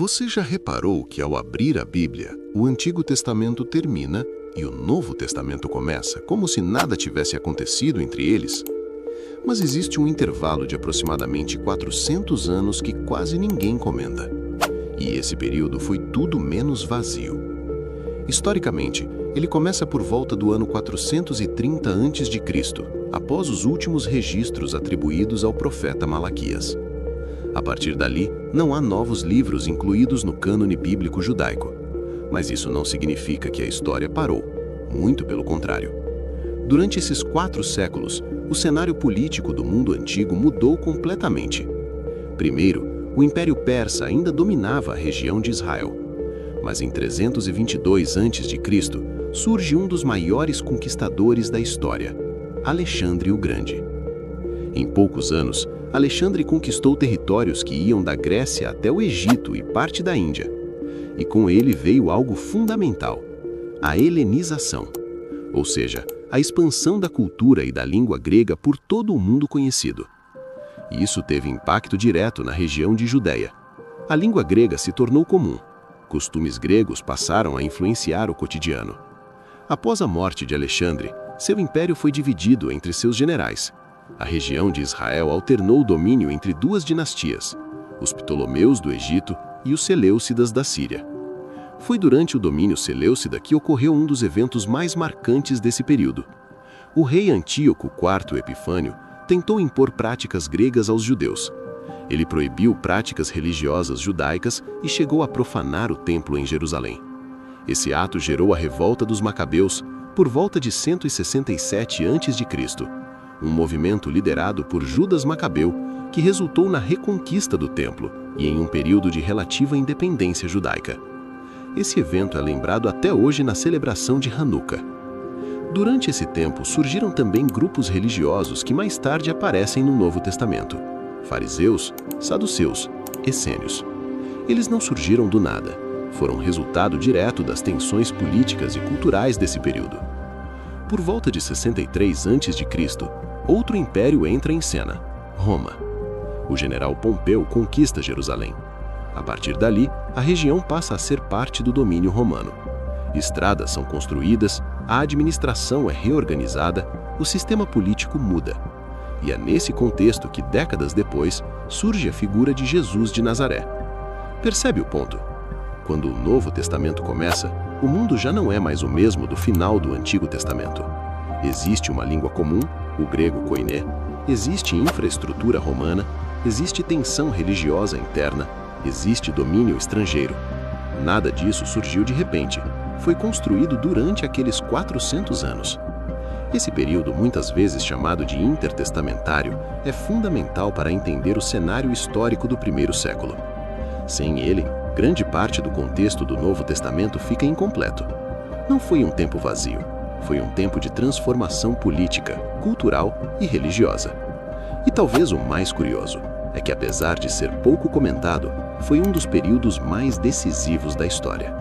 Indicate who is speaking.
Speaker 1: Você já reparou que ao abrir a Bíblia, o Antigo Testamento termina e o Novo Testamento começa, como se nada tivesse acontecido entre eles? Mas existe um intervalo de aproximadamente 400 anos que quase ninguém comenta. E esse período foi tudo menos vazio. Historicamente, ele começa por volta do ano 430 a.C., após os últimos registros atribuídos ao profeta Malaquias. A partir dali, não há novos livros incluídos no cânone bíblico judaico. Mas isso não significa que a história parou. Muito pelo contrário. Durante esses 4 séculos, o cenário político do mundo antigo mudou completamente. Primeiro, o Império Persa ainda dominava a região de Israel. Mas em 322 a.C., surge um dos maiores conquistadores da história, Alexandre o Grande. Em poucos anos, Alexandre conquistou territórios que iam da Grécia até o Egito e parte da Índia. E com ele veio algo fundamental, a helenização, ou seja, a expansão da cultura e da língua grega por todo o mundo conhecido. E isso teve impacto direto na região de Judeia. A língua grega se tornou comum. Costumes gregos passaram a influenciar o cotidiano. Após a morte de Alexandre, seu império foi dividido entre seus generais. A região de Israel alternou o domínio entre 2 dinastias, os Ptolomeus do Egito e os Seleucidas da Síria. Foi durante o domínio seleucida que ocorreu um dos eventos mais marcantes desse período. O rei Antíoco IV Epifânio tentou impor práticas gregas aos judeus. Ele proibiu práticas religiosas judaicas e chegou a profanar o templo em Jerusalém. Esse ato gerou a revolta dos Macabeus por volta de 167 a.C., um movimento liderado por Judas Macabeu que resultou na reconquista do templo e em um período de relativa independência judaica. Esse evento é lembrado até hoje na celebração de Hanukkah. Durante esse tempo surgiram também grupos religiosos que mais tarde aparecem no Novo Testamento: fariseus, saduceus, essênios. Eles não surgiram do nada, foram resultado direto das tensões políticas e culturais desse período. Por volta de 63 a.C., outro império entra em cena: Roma. O general Pompeu conquista Jerusalém. A partir dali, a região passa a ser parte do domínio romano. Estradas são construídas, a administração é reorganizada, o sistema político muda. E é nesse contexto que, décadas depois, surge a figura de Jesus de Nazaré. Percebe o ponto? Quando o Novo Testamento começa, o mundo já não é mais o mesmo do final do Antigo Testamento. Existe uma língua comum, o grego koiné, existe infraestrutura romana, existe tensão religiosa interna, existe domínio estrangeiro. Nada disso surgiu de repente, foi construído durante aqueles 400 anos. Esse período, muitas vezes chamado de intertestamentário, é fundamental para entender o cenário histórico do primeiro século. Sem ele, grande parte do contexto do Novo Testamento fica incompleto. Não foi um tempo vazio, foi um tempo de transformação política, cultural e religiosa. E talvez o mais curioso é que, apesar de ser pouco comentado, foi um dos períodos mais decisivos da história.